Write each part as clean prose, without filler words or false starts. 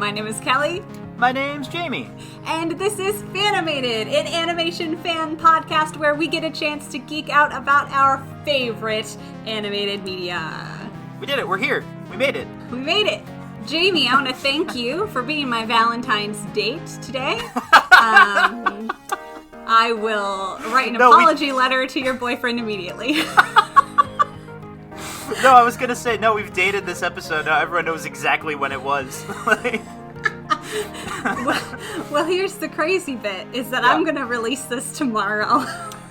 My name is Kelly. My name's Jamie. And this is Fanimated, an animation fan podcast where we get a chance to geek out about our favorite animated media. We did it. We're here. We made it. We made it. Jamie, I want to thank you for being my Valentine's date today. I will write an apology letter to your boyfriend immediately. No, I was going to say, no, we've dated this episode. Now everyone knows exactly when it was. Well, here's the crazy bit, is that I'm going to release this tomorrow.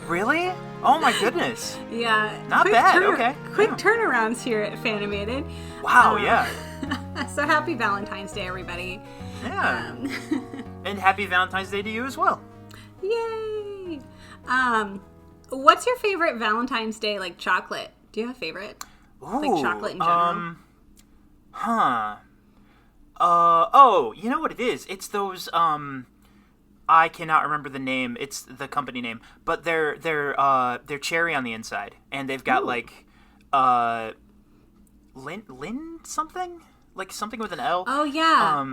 Really? Oh my goodness. Yeah. Not bad, okay. Quick turnarounds here at Fanimated. Wow, yeah. So happy Valentine's Day, everybody. Yeah. And happy Valentine's Day to you as well. Yay! What's your favorite Valentine's Day, like, chocolate? Do you have a favorite? Ooh, like chocolate in general? Oh, you know what it is? It's those, I cannot remember the name. It's the company name. But they're cherry on the inside. And they've got, like, Lin something? Like, something with an L? Oh, yeah.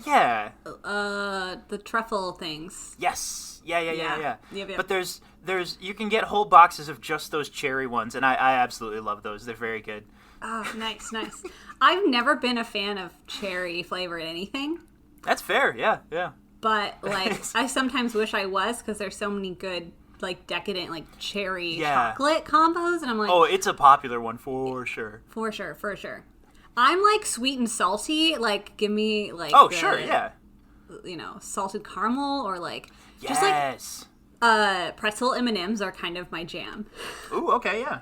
Yeah. The truffle things. Yes. Yeah. Yep. But there's you can get whole boxes of just those cherry ones, and I absolutely love those. They're very good. Oh, nice. I've never been a fan of cherry flavored anything. That's fair, yeah. But, like, I sometimes wish I was, because there's so many good, like, decadent, like, cherry chocolate combos, and I'm like... Oh, it's a popular one, for sure. For sure. I'm, like, sweet and salty, like, give me, like... Oh, sure, yeah. You know, salted caramel, or, like... Yes. Just, like, pretzel M&Ms are kind of my jam. Ooh, okay, yeah.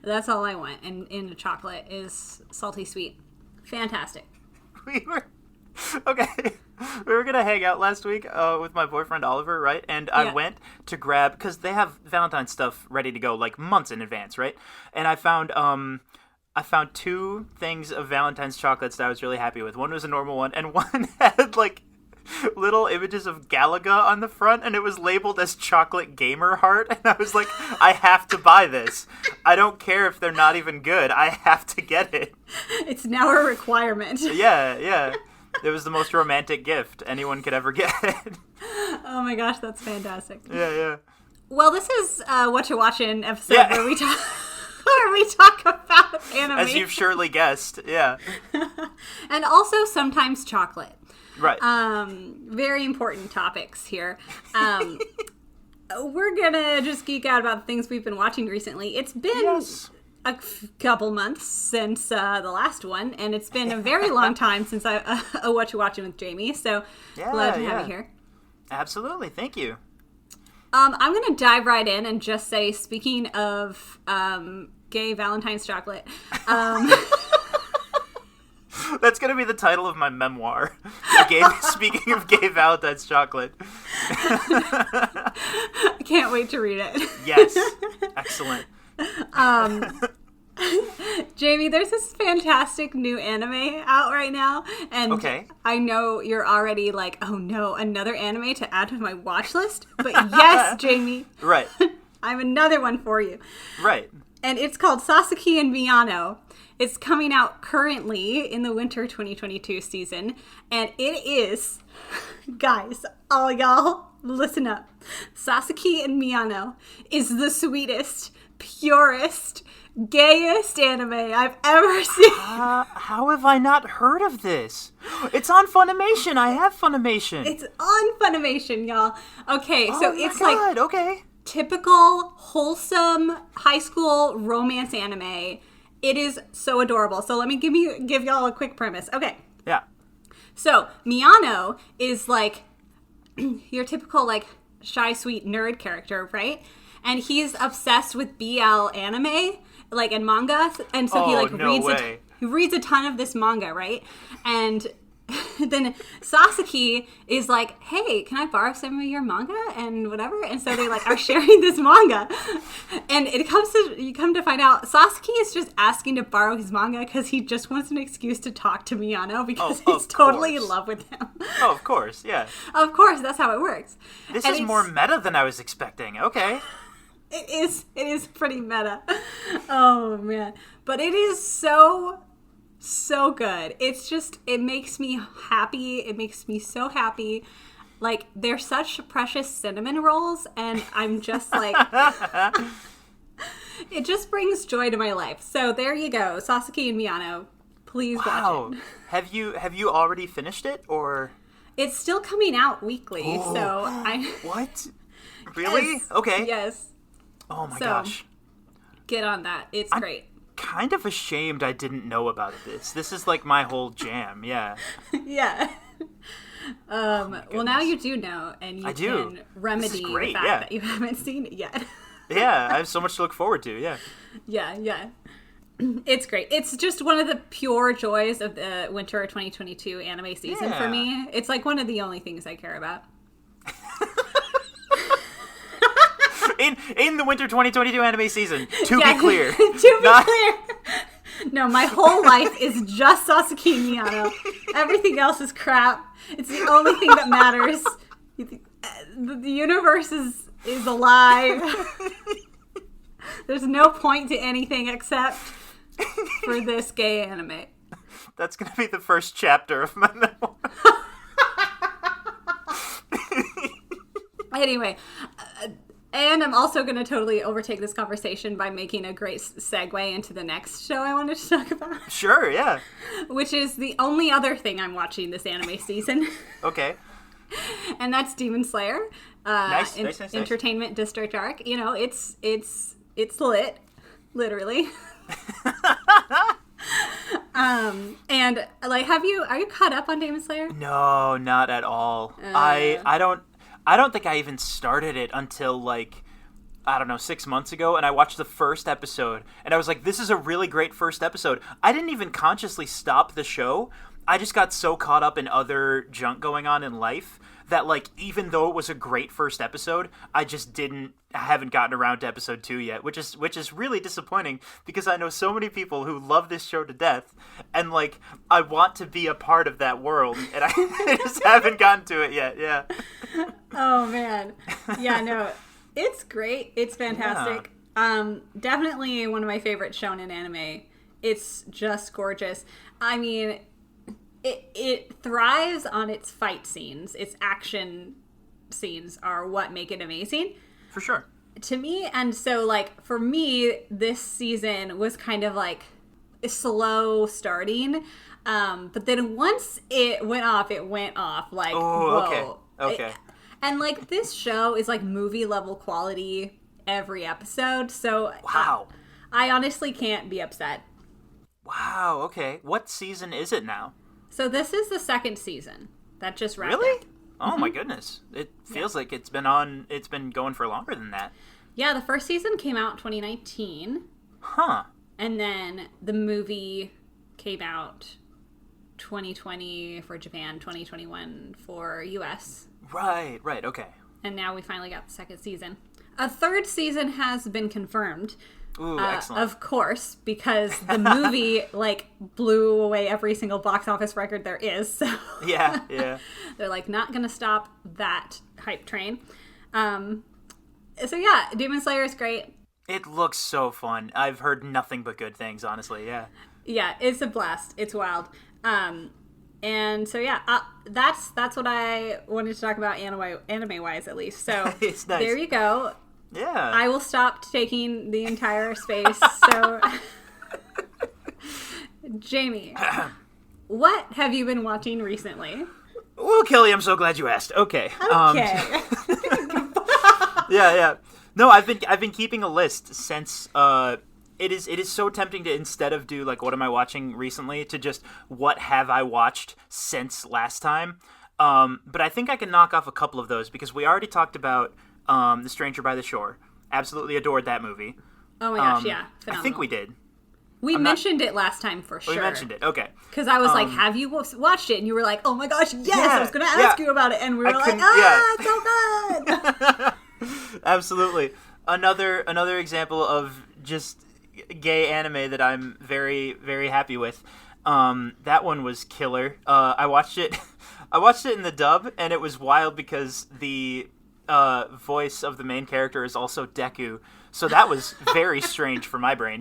That's all I want in chocolate is salty sweet. Fantastic. We were gonna hang out last week with my boyfriend Oliver, right? And I went to grab, because they have Valentine's stuff ready to go like months in advance, right? And I found two things of Valentine's chocolates that I was really happy with. One was a normal one, and one had like little images of Galaga on the front, and it was labeled as chocolate gamer heart, and I was like, I have to buy this. I don't care if they're not even good. I have to get it. It's now a requirement. Yeah. It was the most romantic gift anyone could ever get. Oh my gosh, that's fantastic. Yeah. Well, this is Whatcha Watchin' episode where we talk about animation. As you've surely guessed, yeah. And also sometimes chocolate. Right. Very important topics here. We're gonna just geek out about the things we've been watching recently. It's been a couple months since the last one, and it's been a very long time since I Whatcha Watchin' with Jamie, so glad to have you here. Absolutely, thank you. I'm gonna dive right in and just say, speaking of gay Valentine's chocolate, that's going to be the title of my memoir. Speaking of gay Valentine's chocolate. I can't wait to read it. Yes. Excellent. Jamie, there's this fantastic new anime out right now. And I know you're already like, oh no, another anime to add to my watch list. But yes, Jamie. Right. I have another one for you. Right. And it's called Sasaki and Miyano. It's coming out currently in the winter 2022 season. And it is, guys, all y'all, listen up. Sasaki and Miyano is the sweetest, purest, gayest anime I've ever seen. How have I not heard of this? It's on Funimation. I have Funimation. It's on Funimation, y'all. Okay, so it's like typical, wholesome high school romance anime. It is so adorable. So let me give y'all a quick premise. Okay. Yeah. So Miyano is like your typical like shy, sweet nerd character, right? And he's obsessed with BL anime, like, and manga. And so he reads a ton of this manga, right? And then Sasaki is like, hey, can I borrow some of your manga and whatever? And so they like are sharing this manga. And you come to find out Sasaki is just asking to borrow his manga because he just wants an excuse to talk to Miyano because he's totally in love with him. Oh, of course, yeah. Of course, that's how it works. This is more meta than I was expecting. Okay. It is pretty meta. Oh man. But it is so So good. It's just, it makes me happy. It makes me so happy. Like, they're such precious cinnamon rolls, and I'm just like, it just brings joy to my life. So there you go. Sasaki and Miyano. Please watch it. Have you already finished it, or? It's still coming out weekly, so I... What? Really? Yes. Okay. Yes. Oh my gosh. Get on that. It's great. Kind of ashamed I didn't know about this. This is like my whole jam, yeah. Yeah. Well, now you do know, and you can remedy the fact that you haven't seen it yet. Yeah, I have so much to look forward to, yeah. Yeah. It's great. It's just one of the pure joys of the winter 2022 anime season for me. It's like one of the only things I care about. In the winter 2022 anime season, to be clear. Clear. No, my whole life is just Sasaki and Miyano. Everything else is crap. It's the only thing that matters. The universe is a lie. There's no point to anything except for this gay anime. That's going to be the first chapter of my memoir. Anyway, and I'm also going to totally overtake this conversation by making a great segue into the next show I wanted to talk about. Sure, yeah. Which is the only other thing I'm watching this anime season. Okay. And that's Demon Slayer. Nice. Entertainment District Arc. You know, it's lit, literally. And like, are you caught up on Demon Slayer? No, not at all. I don't think I even started it until like, I don't know, 6 months ago, and I watched the first episode, and I was like, this is a really great first episode. I didn't even consciously stop the show. I just got so caught up in other junk going on in life that, like, even though it was a great first episode, I haven't gotten around to episode 2 yet, which is really disappointing, because I know so many people who love this show to death, and, like, I want to be a part of that world, and I just haven't gotten to it yet, yeah. Oh, man. Yeah, no, it's great. It's fantastic. Yeah. Definitely one of my favorite shonen anime. It's just gorgeous. I mean, it thrives on its fight scenes. Its action scenes are what make it amazing. For sure. To me, and so, like, for me, this season was kind of, like, slow starting. But then once it went off, like, whoa. Okay. And, like, this show is, like, movie-level quality every episode. So, wow. I honestly can't be upset. Wow, okay. What season is it now? So this is the second season that just wrapped up. Really? Oh my goodness. It feels like it's been going for longer than that. Yeah, the first season came out in 2019. Huh. And then the movie came out 2020 for Japan, 2021 for US. Right, okay. And now we finally got the second season. A third season has been confirmed. Ooh, excellent. Of course, because the movie, like, blew away every single box office record there is. So yeah. They're, like, not going to stop that hype train. So, yeah, Demon Slayer is great. It looks so fun. I've heard nothing but good things, honestly, yeah. Yeah, it's a blast. It's wild. And so, yeah, that's what I wanted to talk about anime-wise, at least. So it's nice. There you go. Yeah. I will stop taking the entire space. So, Jamie, what have you been watching recently? Well, Kelly, I'm so glad you asked. Okay. Okay. Yeah. No, I've been keeping a list since it is so tempting to, instead of do like what am I watching recently, to just what have I watched since last time. But I think I can knock off a couple of those because we already talked about The Stranger by the Shore. Absolutely adored that movie. Oh my gosh, yeah. Phenomenal. I think we did. We mentioned it last time for sure. We mentioned it, okay. Because I was like, have you watched it? And you were like, oh my gosh, yes, I was going to ask you about it. And we were it's so good. Absolutely. Another example of just gay anime that I'm very, very happy with. That one was killer. I watched it in the dub, and it was wild because the voice of the main character is also Deku, so that was very strange for my brain.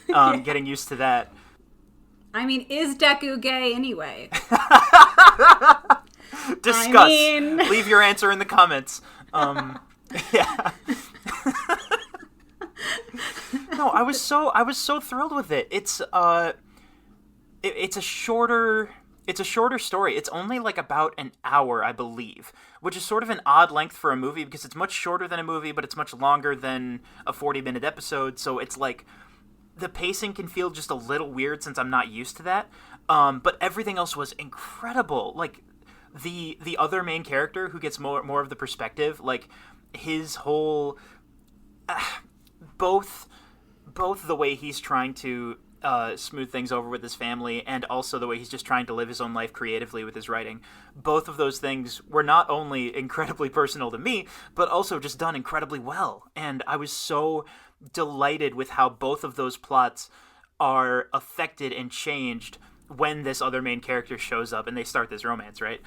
Getting used to that. I mean, is Deku gay anyway? Discuss. Leave your answer in the comments. Yeah. No, I was so thrilled with it. It's a shorter story. It's only like about an hour, I believe, which is sort of an odd length for a movie because it's much shorter than a movie, but it's much longer than a 40-minute episode. So it's like the pacing can feel just a little weird since I'm not used to that. But everything else was incredible. Like the other main character who gets more of the perspective, like his whole both the way he's trying to smooth things over with his family and also the way he's just trying to live his own life creatively with his writing. Both of those things were not only incredibly personal to me, but also just done incredibly well. And I was so delighted with how both of those plots are affected and changed when this other main character shows up and they start this romance, right?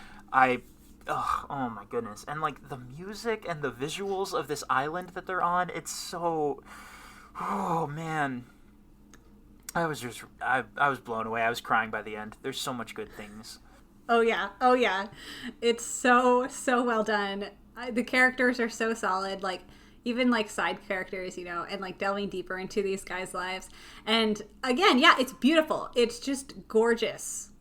Oh my goodness. And like the music and the visuals of this island that they're on, it's so... Oh man. I was blown away. I was crying by the end. There's so much good things. Oh yeah. It's so well done. The characters are so solid. Like even like side characters, you know, and like delving deeper into these guys' lives. And again, yeah, it's beautiful. It's just gorgeous.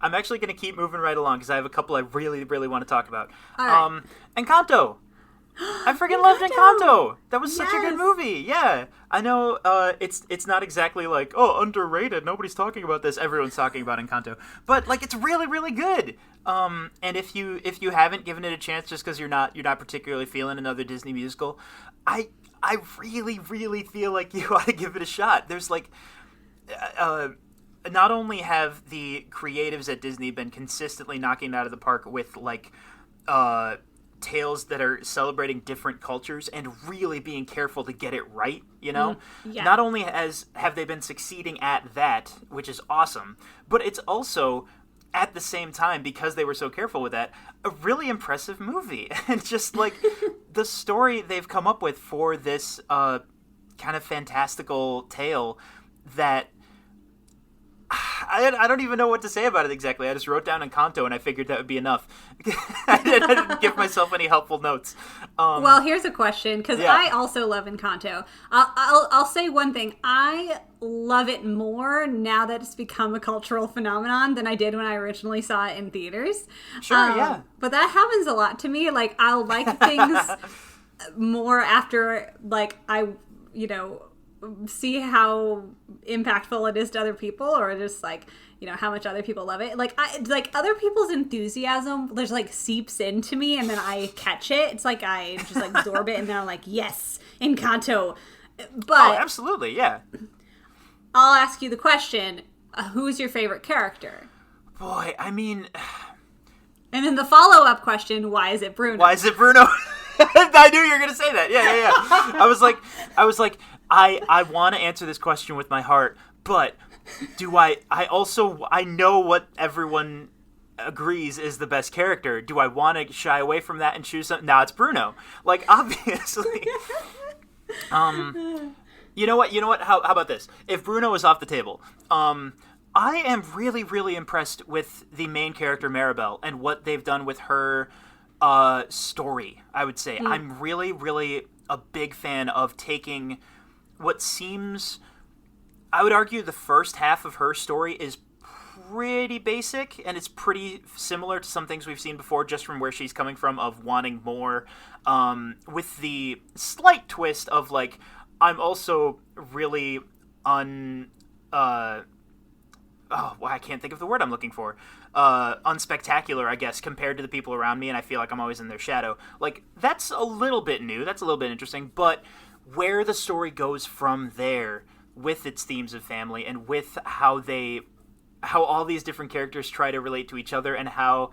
I'm actually going to keep moving right along because I have a couple I really, really want to talk about. All right. Encanto. I freaking loved Encanto. That was such a good movie. Yeah, I know. It's not exactly like underrated. Nobody's talking about this. Everyone's talking about Encanto, but like it's really really good. And if you haven't given it a chance just because you're not particularly feeling another Disney musical, I really really feel like you ought to give it a shot. There's like, not only have the creatives at Disney been consistently knocking it out of the park with like, tales that are celebrating different cultures and really being careful to get it right, you know? Yeah. Not only have they been succeeding at that, which is awesome, but it's also, at the same time, because they were so careful with that, a really impressive movie. And just, like, the story they've come up with for this kind of fantastical tale that... I don't even know what to say about it exactly. I just wrote down Encanto, and I figured that would be enough. I didn't give myself any helpful notes. Well, here's a question, because I also love Encanto. I'll say one thing. I love it more now that it's become a cultural phenomenon than I did when I originally saw it in theaters. Sure, yeah. But that happens a lot to me. Like, I'll like things more after, like, I, you know... see how impactful it is to other people, or just like, you know, how much other people love it. Like other people's enthusiasm there's like seeps into me and then I catch it. It's like I just like absorb it and then I'm like, yes, Encanto. But absolutely, yeah. I'll ask you the question, who's your favorite character? Boy, I mean, and then the follow-up question, why is it Bruno? I knew you were gonna say that. Yeah. I was like I want to answer this question with my heart, but I know what everyone agrees is the best character. Do I want to shy away from that and choose something? Nah, it's Bruno. Like, obviously. You know what? How about this? If Bruno is off the table, I am really, really impressed with the main character, Maribel, and what they've done with her story, I would say. I'm really, really a big fan of taking what seems, I would argue the first half of her story is pretty basic, and it's pretty similar to some things we've seen before just from where she's coming from of wanting more, with the slight twist of, like, I'm also really I can't think of the word I'm looking for. Unspectacular, I guess, compared to the people around me, and I feel like I'm always in their shadow. Like, that's a little bit new, that's a little bit interesting, but where the story goes from there with its themes of family and with how all these different characters try to relate to each other and how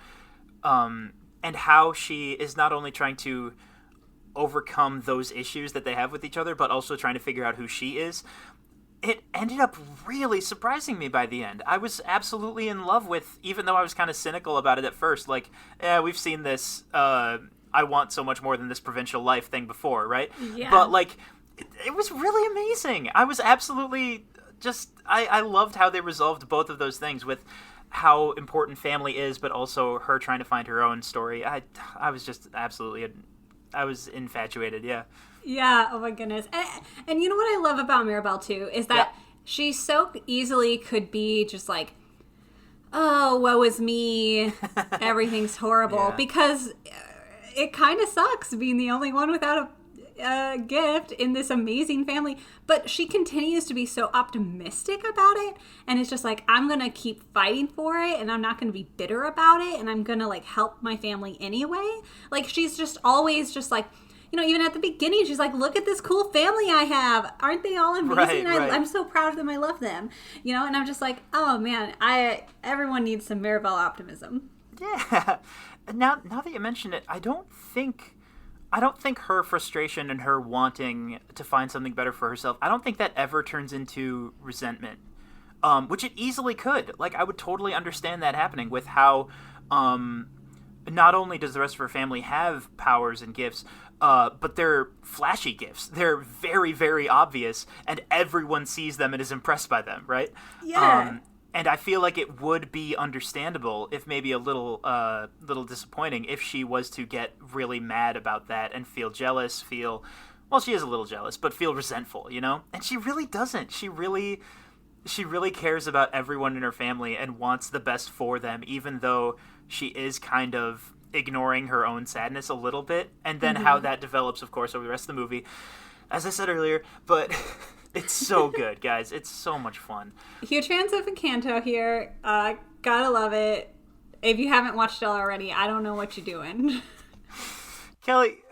she is not only trying to overcome those issues that they have with each other, but also trying to figure out who she is. It ended up really surprising me by the end. I was absolutely in love with, even though I was kind of cynical about it at first, like, we've seen this, I want so much more than this provincial life thing before, right? Yeah. But, like, it was really amazing. I was absolutely I loved how they resolved both of those things with how important family is, but also her trying to find her own story. I was just absolutely, I was infatuated, yeah. Yeah, oh my goodness. And you know what I love about Mirabelle, too, is that she so easily could be just like, oh, woe is me, everything's horrible, because it kind of sucks being the only one without a gift in this amazing family, but she continues to be so optimistic about it, and it's just like, I'm gonna keep fighting for it, and I'm not gonna be bitter about it, and I'm gonna like help my family anyway. Like, she's just always just like, you know, even at the beginning, she's like, look at this cool family I have. Aren't they all amazing? Right. I'm so proud of them. I love them. You know, and I'm just like, oh man, everyone needs some Mirabelle optimism. Yeah. Now that you mention it, I don't think her frustration and her wanting to find something better for herself, I don't think that ever turns into resentment, which it easily could. Like, I would totally understand that happening with how not only does the rest of her family have powers and gifts, but they're flashy gifts. They're very, very obvious, and everyone sees them and is impressed by them, right? Yeah. And I feel like it would be understandable, if maybe a little disappointing, if she was to get really mad about that and feel jealous, well, she is a little jealous, but feel resentful, you know? And she really doesn't. She really cares about everyone in her family and wants the best for them, even though she is kind of ignoring her own sadness a little bit. And then how that develops, of course, over the rest of the movie, as I said earlier, but... It's so good, guys. It's so much fun. Huge fans of Encanto here. Gotta love it. If you haven't watched it already, I don't know what you're doing. Kelly,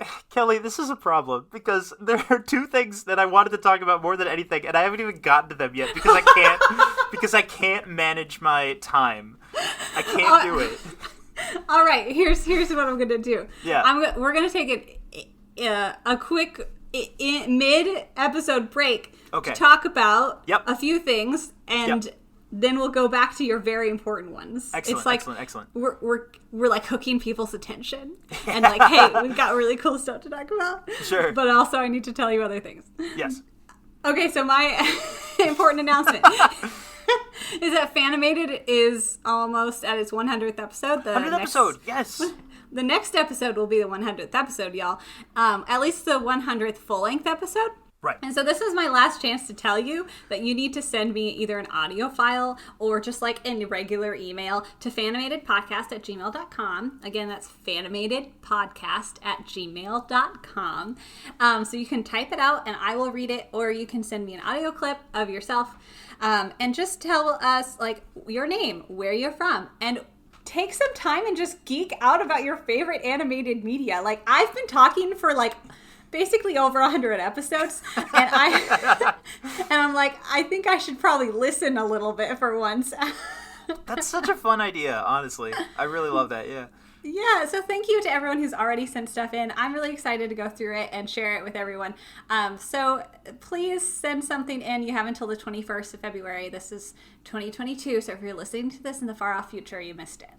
this is a problem because there are two things that I wanted to talk about more than anything, and I haven't even gotten to them yet because I can't manage my time. I can't do it. All right, here's what I'm gonna do. Yeah, we're gonna take a quick mid-episode break to talk about a few things, and then we'll go back to your very important ones. Excellent, it's like, excellent. We're like hooking people's attention, and like, hey, we've got really cool stuff to talk about. Sure. But also, I need to tell you other things. Yes. Okay, so my important announcement is that Fanimated is almost at its 100th episode. 100th episode, yes. The next episode will be the 100th episode, y'all. At least the 100th full-length episode. Right. And so this is my last chance to tell you that you need to send me either an audio file or just like a regular email to fanimatedpodcast@gmail.com. Again, that's fanimatedpodcast@gmail.com. So you can type it out and I will read it, or you can send me an audio clip of yourself and just tell us like your name, where you're from, and take some time and just geek out about your favorite animated media. Like, I've been talking for like basically over 100 episodes, and I'm like, I think I should probably listen a little bit for once. That's such a fun idea, honestly. I really love that, yeah. Yeah, so thank you to everyone who's already sent stuff in. I'm really excited to go through it and share it with everyone. So please send something in. You have until the 21st of February. This is 2022, so if you're listening to this in the far-off future, you missed it.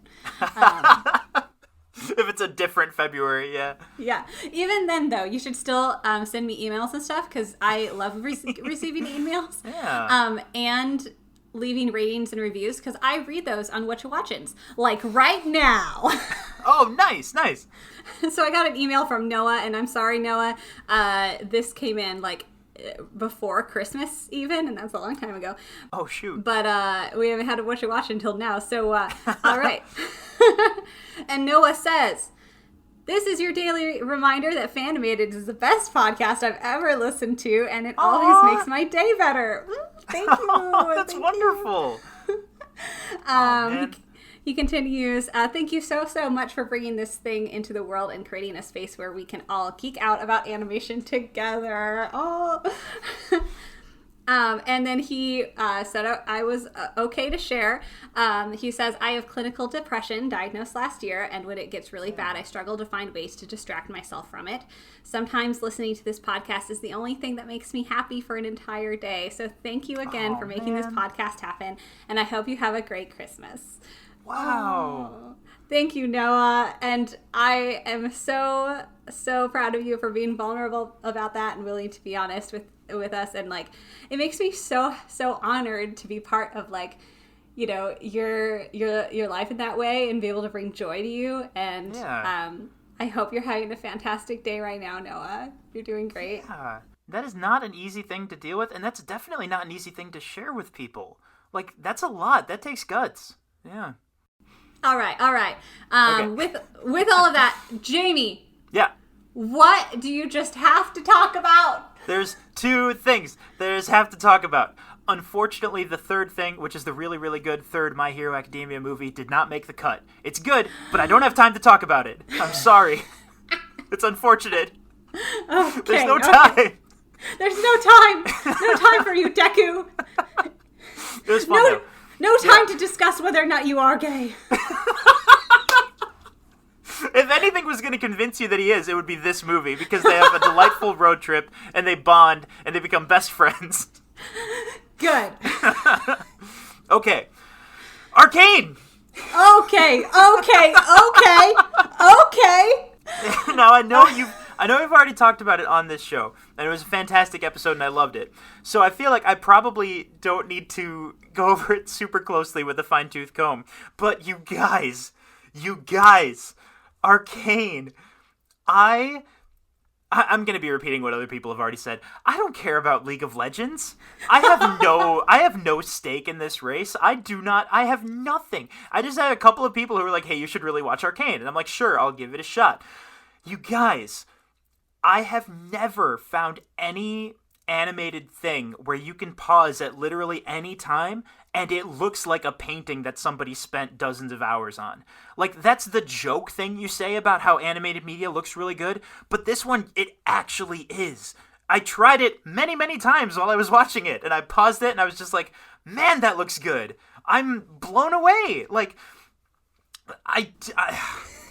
If it's a different February, yeah. Yeah. Even then, though, you should still send me emails and stuff, because I love receiving emails. Yeah. And leaving ratings and reviews, because I read those on Whatcha Watchins, like right now. Oh, nice. So I got an email from Noah, and I'm sorry, Noah. This came in like before Christmas even, and that's a long time ago. Oh, shoot. But we haven't had a Whatcha Watch until now, so all right. And Noah says, this is your daily reminder that Fanimated is the best podcast I've ever listened to, and it always makes my day better. Thank you. That's wonderful. He continues, thank you so much for bringing this thing into the world and creating a space where we can all geek out about animation together. Oh. And then he said I was okay to share. He says, I have clinical depression diagnosed last year, and when it gets really bad, I struggle to find ways to distract myself from it. Sometimes listening to this podcast is the only thing that makes me happy for an entire day. So thank you again for making this podcast happen, and I hope you have a great Christmas. Wow. Oh, thank you, Noah. And I am so so proud of you for being vulnerable about that and willing to be honest with us. And like, it makes me so honored to be part of like, you know, your life in that way and be able to bring joy to you. And I hope you're having a fantastic day right now, Noah. You're doing great. Yeah. That is not an easy thing to deal with, and that's definitely not an easy thing to share with people. Like, that's a lot. That takes guts. Yeah. All right. Okay. With all of that, Jamie. Yeah. What do you just have to talk about? There's two things there's have to talk about. Unfortunately, the third thing, which is the really, really good third My Hero Academia movie, did not make the cut. It's good, but I don't have time to talk about it. I'm sorry. It's unfortunate. Okay, There's no time. There's no time. No time for you, Deku. It was fun, though. No time to discuss whether or not you are gay. If anything was going to convince you that he is, it would be this movie, because they have a delightful road trip, and they bond, and they become best friends. Good. Okay. Arcane! Okay. Now, I know we've already talked about it on this show, and it was a fantastic episode, and I loved it. So I feel like I probably don't need to go over it super closely with a fine-tooth comb. But you guys, Arcane, I'm going to be repeating what other people have already said. I don't care about League of Legends. I have no stake in this race. I have nothing. I just had a couple of people who were like, hey, you should really watch Arcane. And I'm like, sure, I'll give it a shot. You guys, I have never found any animated thing where you can pause at literally any time and it looks like a painting that somebody spent dozens of hours on. Like, that's the joke thing you say about how animated media looks really good, but this one, it actually is. I tried it many, many times while I was watching it, and I paused it, and I was just like, man, that looks good. I'm blown away. Like,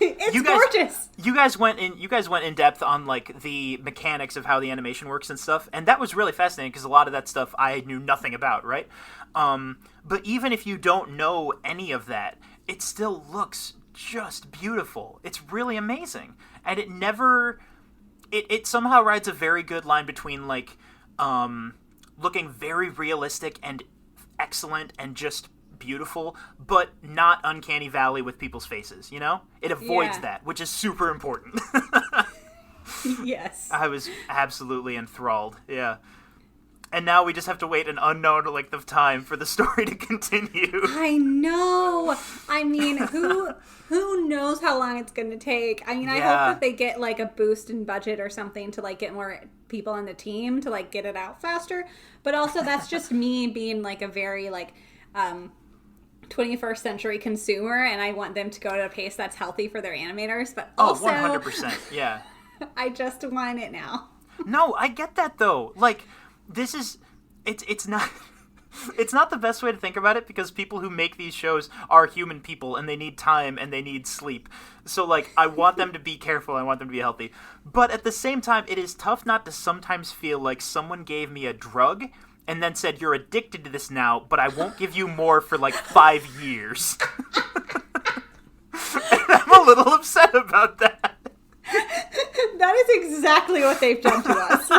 It's gorgeous. You guys went in depth on like the mechanics of how the animation works and stuff, and that was really fascinating because a lot of that stuff I knew nothing about, right? But even if you don't know any of that, it still looks just beautiful. It's really amazing, and it somehow rides a very good line between like looking very realistic and excellent and just beautiful, but not Uncanny Valley with people's faces, you know? It avoids that, which is super important. Yes. I was absolutely enthralled, yeah. And now we just have to wait an unknown length of time for the story to continue. I know. I mean, who knows how long it's going to take? I mean, I hope that they get like a boost in budget or something to like get more people on the team to like get it out faster. But also that's just me being like a very like 21st century consumer, and I want them to go at a pace that's healthy for their animators, but also 100%, yeah. I just want it now. No, I get that though. Like, this is it's not it's not the best way to think about it, because people who make these shows are human people and they need time and they need sleep. So like, I want them to be careful, I want them to be healthy. But at the same time, it is tough not to sometimes feel like someone gave me a drug and then said, you're addicted to this now, but I won't give you more for like 5 years. And I'm a little upset about that. That is exactly what they've done to us.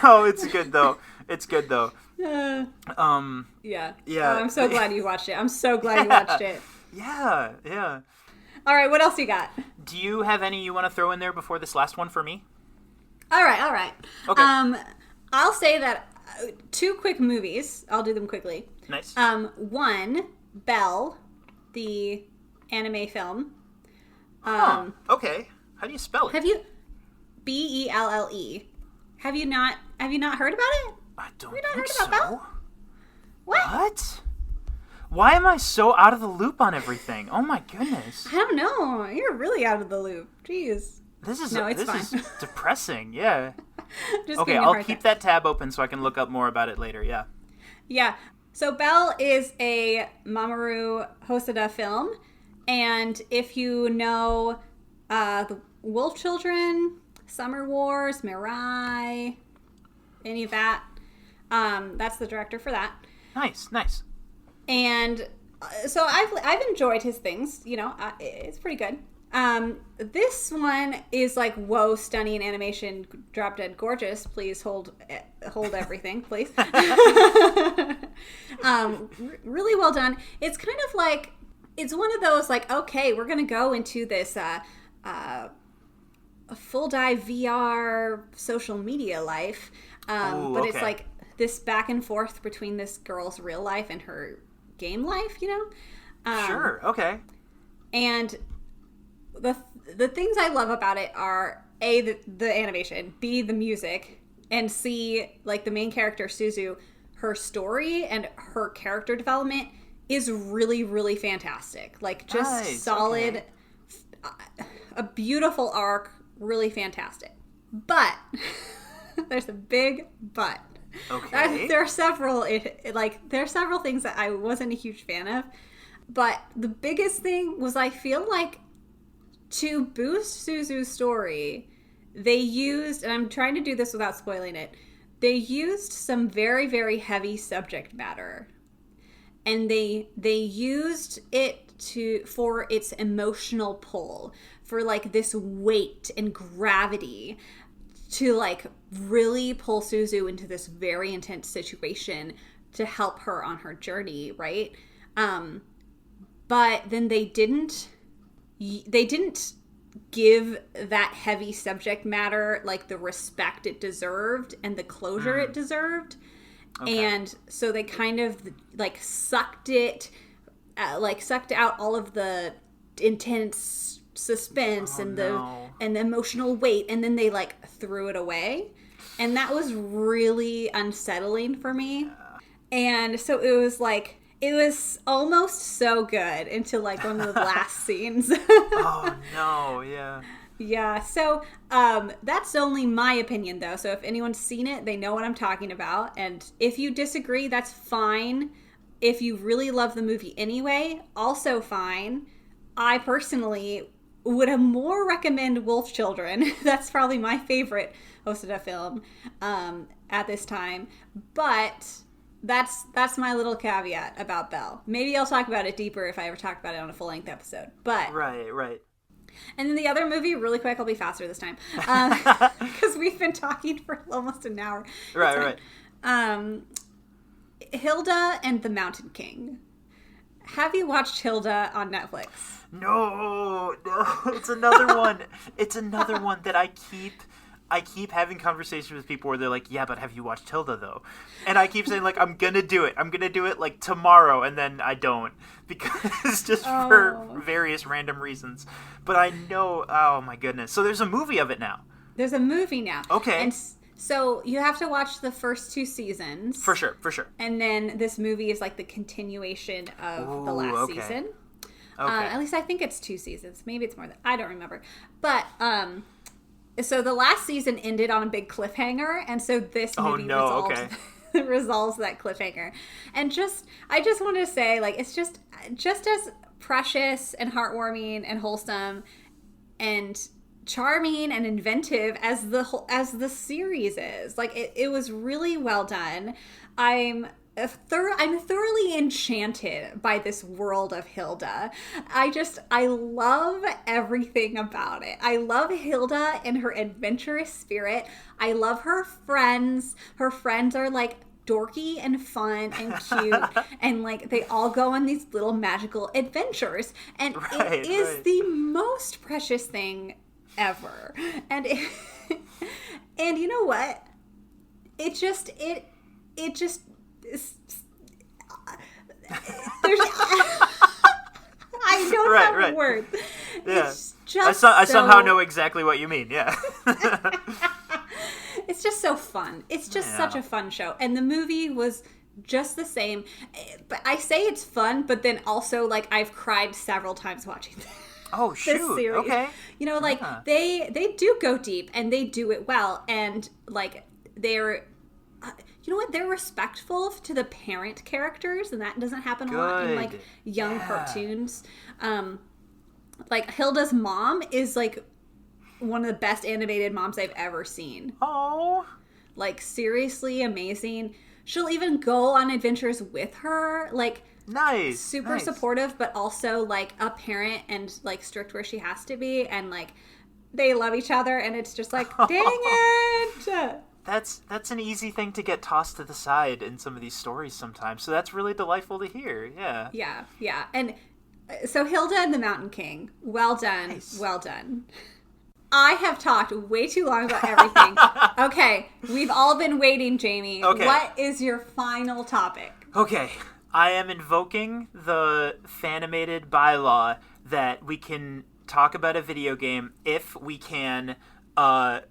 No, it's good though. Yeah. Yeah. Oh, I'm so glad you watched it. I'm so glad you watched it. Yeah. All right, what else you got? Do you have any you want to throw in there before this last one for me? All right. Okay. I'll say that 2 quick movies. I'll do them quickly. Nice. One, BELLE, the anime film. Okay. How do you spell it? Have you BELLE? Have you not heard about it? I don't Have you not think heard about BELLE? What? Why am I so out of the loop on everything? Oh my goodness. I don't know. You're really out of the loop. Jeez. This is fine. depressing. Yeah. Just okay, I'll keep that tab open so I can look up more about it later. Yeah. Yeah. So BELLE is a Mamoru Hosoda film, and if you know the Wolf Children, Summer Wars, Mirai, any of that, that's the director for that. Nice. And so I've enjoyed his things. You know, it's pretty good. This one is like, whoa, stunning animation, drop dead gorgeous. Please hold everything, please. Really well done. It's kind of like, it's one of those like, okay, we're gonna go into this a full dive VR social media life, but it's like this back and forth between this girl's real life and her game life, you know? Sure. Okay. And the things I love about it are A, the animation, B, the music, and C, like the main character Suzu, her story and her character development is really, really fantastic. Like just nice. solid, a beautiful arc, really fantastic. But there's a big but. Okay. There are several things that I wasn't a huge fan of. But the biggest thing was I feel like to boost Suzu's story, they used, and I'm trying to do this without spoiling it, they used some very, very heavy subject matter. And they used it for its emotional pull, for like this weight and gravity to like really pull Suzu into this very intense situation to help her on her journey, right? But then they didn't give that heavy subject matter like the respect it deserved and the closure it deserved. Okay. And so they kind of like sucked out all of the intense suspense and the emotional weight, and then they like threw it away, and that was really unsettling for me. And so it was almost so good until like one of the last scenes. Oh no, yeah. Yeah, so that's only my opinion though. So if anyone's seen it, they know what I'm talking about. And if you disagree, that's fine. If you really love the movie anyway, also fine. I personally would have more recommend Wolf Children. That's probably my favorite Hosoda film at this time. But that's my little caveat about Belle. Maybe I'll talk about it deeper if I ever talk about it on a full-length episode. But Right. And then the other movie, really quick, I'll be faster this time. Because we've been talking for almost an hour. Right. Hilda and the Mountain King. Have you watched Hilda on Netflix? No. It's another one. It's another one that I keep having conversations with people where they're like, yeah, but have you watched Hilda, though? And I keep saying, like, I'm going to do it. I'm going to do it, like, tomorrow, and then I don't. Because just for various random reasons. But I know, oh, my goodness. So there's a movie of it now. There's a movie now. Okay. And so you have to watch the first 2 seasons. For sure. And then this movie is, like, the continuation of the last season. Okay. At least I think it's 2 seasons. Maybe it's more than, I don't remember. But, so the last season ended on a big cliffhanger, and so this movie resolves that cliffhanger. And I just want to say, like, it's just as precious and heartwarming and wholesome and charming and inventive as the series is. Like, it was really well done. I'm thoroughly enchanted by this world of Hilda. I love everything about it. I love Hilda and her adventurous spirit. I love her friends. Her friends are like dorky and fun and cute. And like they all go on these little magical adventures. And it is the most precious thing ever. And and you know what? It just I don't have a word. Yeah. It's just I somehow know exactly what you mean. Yeah. It's just so fun. It's just such a fun show. And the movie was just the same. But I say it's fun, but then also like I've cried several times watching this. Oh shoot. This series. Okay. You know, like they do go deep and they do it well, and like they're you know what? They're respectful to the parent characters, and that doesn't happen a lot in like young cartoons. Like Hilda's mom is like one of the best animated moms I've ever seen. Oh, like seriously amazing. She'll even go on adventures with her. Like Nice. super supportive, but also like a parent and like strict where she has to be, and like they love each other, and it's just like, dang it. That's an easy thing to get tossed to the side in some of these stories sometimes. So that's really delightful to hear. Yeah. Yeah. And so Hilda and the Mountain King, well done. Nice. Well done. I have talked way too long about everything. Okay, we've all been waiting, Jamie. Okay. What is your final topic? Okay, I am invoking the Fanimated bylaw that we can talk about a video game if we can talk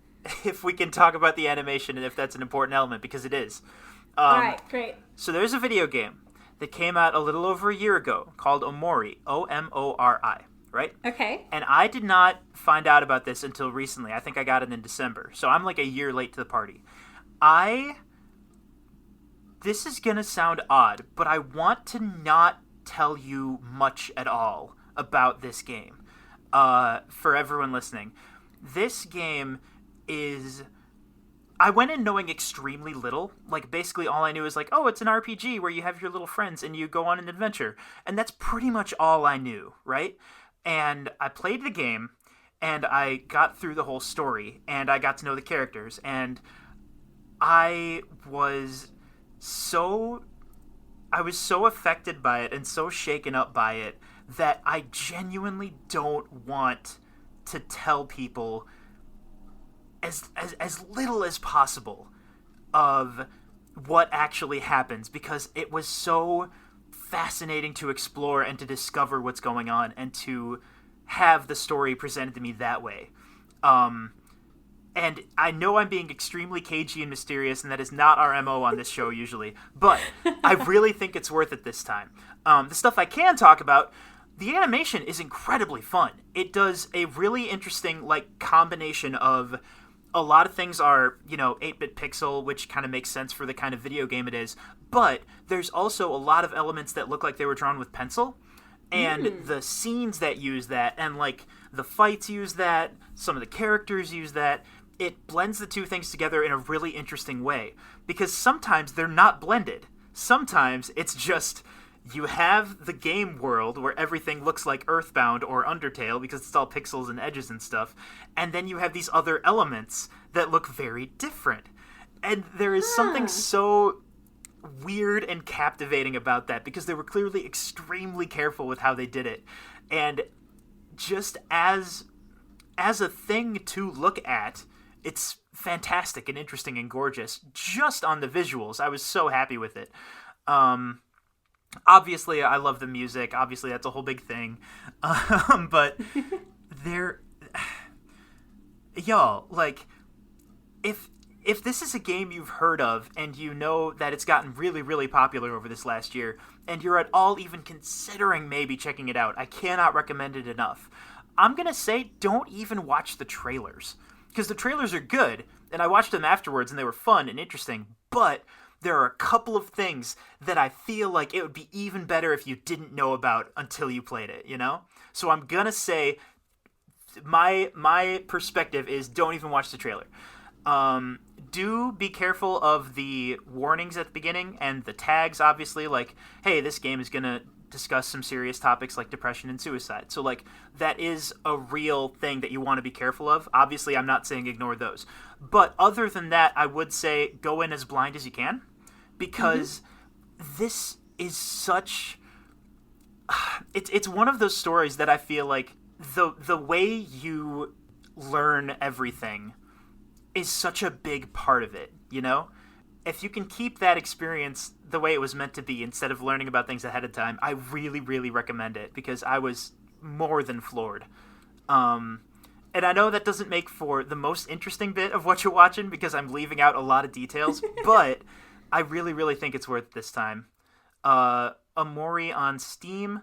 about the animation and if that's an important element, because it is. All right, great. So there's a video game that came out a little over a year ago called Omori, Omori, right? Okay. And I did not find out about this until recently. I think I got it in December. So I'm like a year late to the party. This is going to sound odd, but I want to not tell you much at all about this game. For everyone listening. This game is... I went in knowing extremely little. Like, basically all I knew is like, oh, it's an RPG where you have your little friends and you go on an adventure. And that's pretty much all I knew, right? And I played the game, and I got through the whole story, and I got to know the characters, and I was so affected by it and so shaken up by it that I genuinely don't want to tell people as little as possible of what actually happens, because it was so fascinating to explore and to discover what's going on and to have the story presented to me that way. And I know I'm being extremely cagey and mysterious, and that is not our MO on this show usually, but I really think it's worth it this time. The stuff I can talk about, the animation is incredibly fun. It does a really interesting combination of... A lot of things are, 8-bit pixel, which kind of makes sense for the kind of video game it is. But there's also a lot of elements that look like they were drawn with pencil. And the scenes that use that, and, the fights use that, some of the characters use that. It blends the two things together in a really interesting way. Because sometimes they're not blended. Sometimes it's just... You have the game world where everything looks like Earthbound or Undertale because it's all pixels and edges and stuff, and then you have these other elements that look very different. And there is something so weird and captivating about that, because they were clearly extremely careful with how they did it. And just as a thing to look at, it's fantastic and interesting and gorgeous. Just on the visuals, I was so happy with it. Obviously, I love the music. Obviously, that's a whole big thing. But y'all, if this is a game you've heard of and you know that it's gotten really, really popular over this last year, and you're at all even considering maybe checking it out, I cannot recommend it enough. I'm going to say don't even watch the trailers, because the trailers are good, and I watched them afterwards, and they were fun and interesting, but... There are a couple of things that I feel like it would be even better if you didn't know about until you played it, So I'm gonna say my perspective is don't even watch the trailer. Do be careful of the warnings at the beginning and the tags, obviously, hey, this game is gonna discuss some serious topics like depression and suicide. So, that is a real thing that you want to be careful of. Obviously, I'm not saying ignore those. But other than that, I would say go in as blind as you can. Because this is such... It's one of those stories that I feel like the way you learn everything is such a big part of it, If you can keep that experience the way it was meant to be instead of learning about things ahead of time, I really, really recommend it, because I was more than floored. And I know that doesn't make for the most interesting bit of what you're watching, because I'm leaving out a lot of details, but... I really, really think it's worth it this time. Omori on Steam.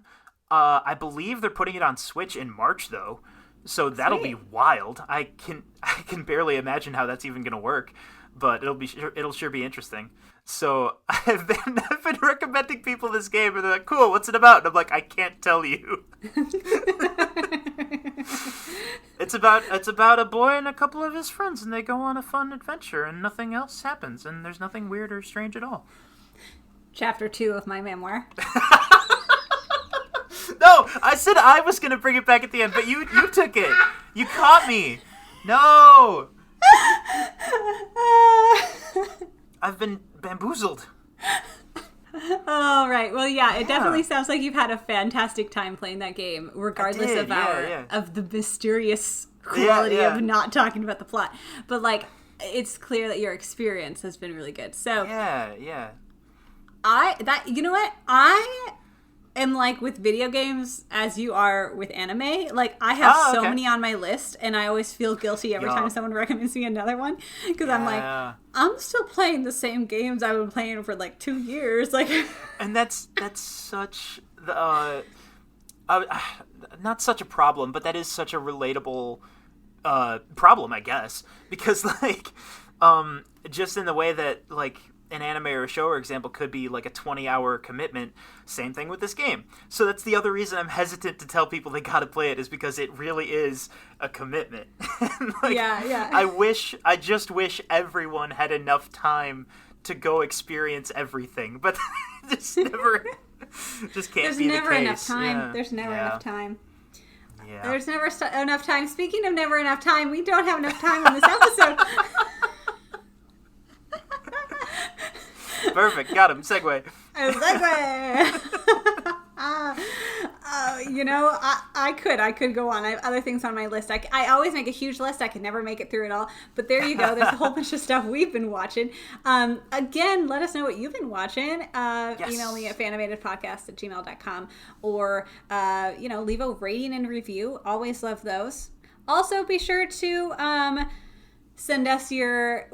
I believe they're putting it on Switch in March, though. So that'll be wild. I can barely imagine how that's even going to work. But it'll sure be interesting. So I've been recommending people this game, and they're like, cool, what's it about? And I'm like, I can't tell you. It's about a boy and a couple of his friends, and they go on a fun adventure, and nothing else happens, and there's nothing weird or strange at all. Chapter 2 of my memoir. No, I said I was gonna bring it back at the end, but you took it. You caught me. No. I've been bamboozled. Oh, right. Well, yeah, it definitely sounds like you've had a fantastic time playing that game, regardless of the mysterious quality of not talking about the plot. But, like, it's clear that your experience has been really good. So Yeah. You know what? I am like with video games as you are with anime. Like, I have so many on my list, and I always feel guilty every time someone recommends me another one, because I'm like, I'm still playing the same games I've been playing for like 2 years. Like, and that's such the not such a problem, but that is such a relatable problem, I guess, because like just in the way that like an anime or a show, for example, could be like a 20-hour commitment. Same thing with this game. So that's the other reason I'm hesitant to tell people they gotta play it, is because it really is a commitment. Like, I just wish everyone had enough time to go experience everything, but just can't There's be never the case. Enough time. Yeah. There's never enough time. Yeah. There's never enough time. Speaking of never enough time, we don't have enough time on this episode. Perfect. Got him. Segue. You know, I could go on. I have other things on my list. I always make a huge list. I can never make it through it all. But there you go. There's a whole bunch of stuff we've been watching. Again, let us know what you've been watching. Yes. Email me at fanimatedpodcast@gmail.com, or, leave a rating and review. Always love those. Also, be sure to send us your,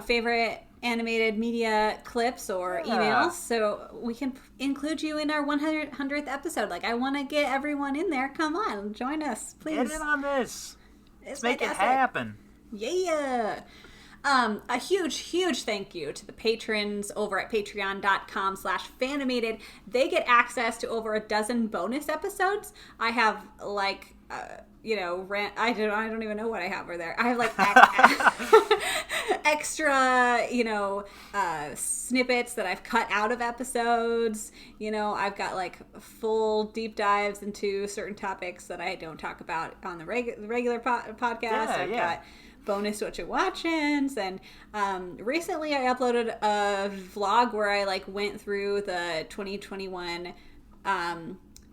favorite animated media clips or emails, so we can include you in our 100th episode. Like, I want to get everyone in there. Come on, join us, please. Get in on this. Let's make it happen. Yeah. A huge thank you to the patrons over at patreon.com/fanimated. They get access to over a dozen bonus episodes. I have like I don't even know what I have over there. I have like extra, snippets that I've cut out of episodes. I've got like full deep dives into certain topics that I don't talk about on the regular podcast. I've got bonus Whatcha watchings, and recently I uploaded a vlog where I like went through the 2021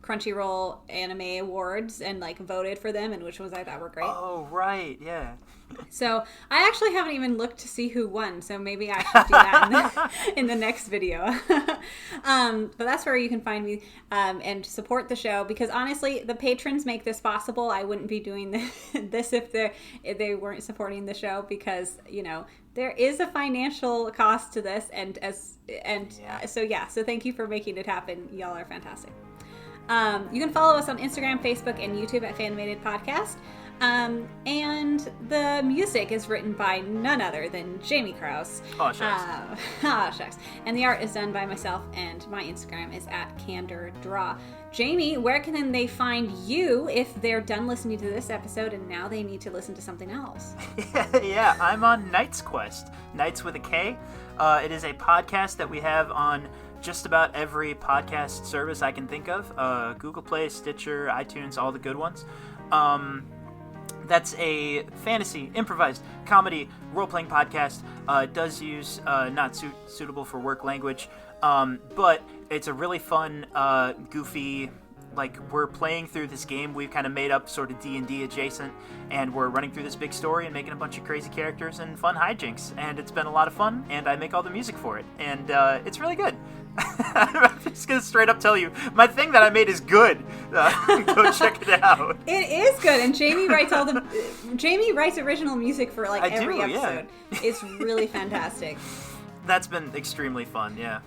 Crunchyroll Anime Awards and like voted for them and which ones I thought were great. Oh, right, yeah. So I actually haven't even looked to see who won, so maybe I should do that in the next video. But that's where you can find me and support the show, because honestly, the patrons make this possible. I wouldn't be doing this if they weren't supporting the show, because there is a financial cost to this, so thank you for making it happen. Y'all are fantastic. You can follow us on Instagram, Facebook, and YouTube at Fanimated Podcast. And the music is written by none other than Jamie Krause. Oh, shucks. Shucks. And the art is done by myself, and my Instagram is @CandorDraw. Jamie, where can they find you if they're done listening to this episode and now they need to listen to something else? Yeah, I'm on Knight's Quest. Knight's with a K. It is a podcast that we have on just about every podcast service I can think of. Google Play, Stitcher, iTunes, all the good ones. That's a fantasy, improvised, comedy, role-playing podcast. It does use not suitable for work language, but it's a really fun, goofy, like, we're playing through this game we've kind of made up, sort of D&D adjacent, and we're running through this big story and making a bunch of crazy characters and fun hijinks, and it's been a lot of fun, and I make all the music for it, and it's really good. I'm just gonna straight up tell you, my thing that I made is good. Go check it out. It is good, and Jamie writes original music for like every episode. Yeah. It's really fantastic. That's been extremely fun, yeah.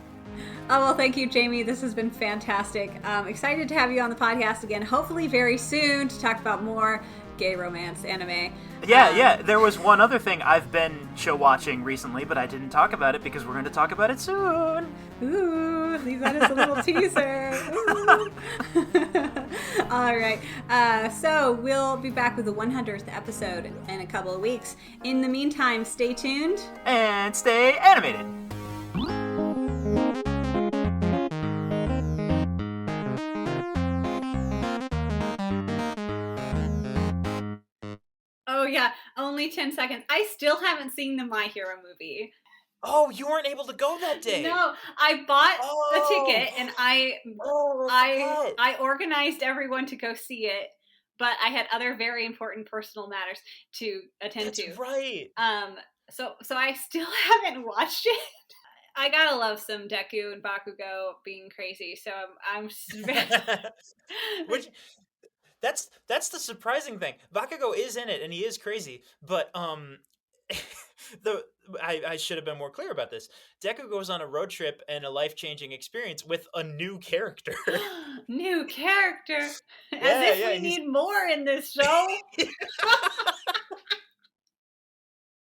Oh, well, thank you, Jamie. This has been fantastic. Excited to have you on the podcast again, hopefully very soon, to talk about more gay romance anime. Yeah. There was one other thing I've been show watching recently, but I didn't talk about it because we're going to talk about it soon. Ooh, leave that as a little teaser. All right. So we'll be back with the 100th episode in a couple of weeks. In the meantime, stay tuned. And stay animated. only 10 seconds. I still haven't seen the My Hero movie. Oh, you weren't able to go that day. No, I bought a ticket and I organized everyone to go see it, but I had other very important personal matters to attend to. That's right. So I still haven't watched it. I gotta love some Deku and Bakugo being crazy, so I'm Which that's the surprising thing. Bakugo is in it and he is crazy, but I should have been more clear about this. Deku goes on a road trip and a life-changing experience with a new character. New character? As if we need more in this show.